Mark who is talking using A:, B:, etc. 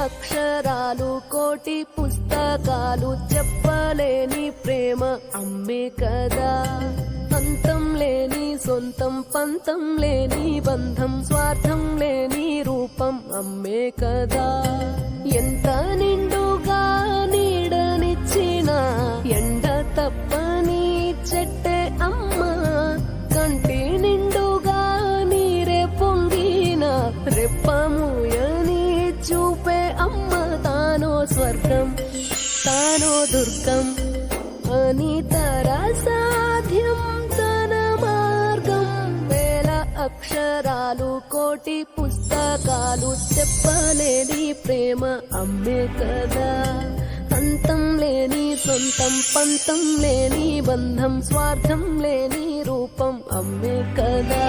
A: అక్షరాలు కోటి పుస్తకాలు చెప్పలేని ప్రేమ అమ్మే కదా. అంతం లేని సొంతం పంతం లేని బంధం స్వార్థం లేని రూపం అమ్మే కదా. ఎంత నిండుగా నీడనిచ్చిన ఎండ తప్పని చెట్టే అమ్మ. కంటి నిండుగా నీరే పొంగిన రెప్పముయని చూపే అమ్మ. తానో స్వర్గం తానో దుర్గం అని సాధ్యం తన మార్గం. వేల అక్షరాలు కోటి పుస్తకాలు చెప్పలేని ప్రేమ అమ్మే కదా. అంతం లేని సొంతం పంతం లేని బంధం స్వార్థం లేని రూపం అమ్మే కదా.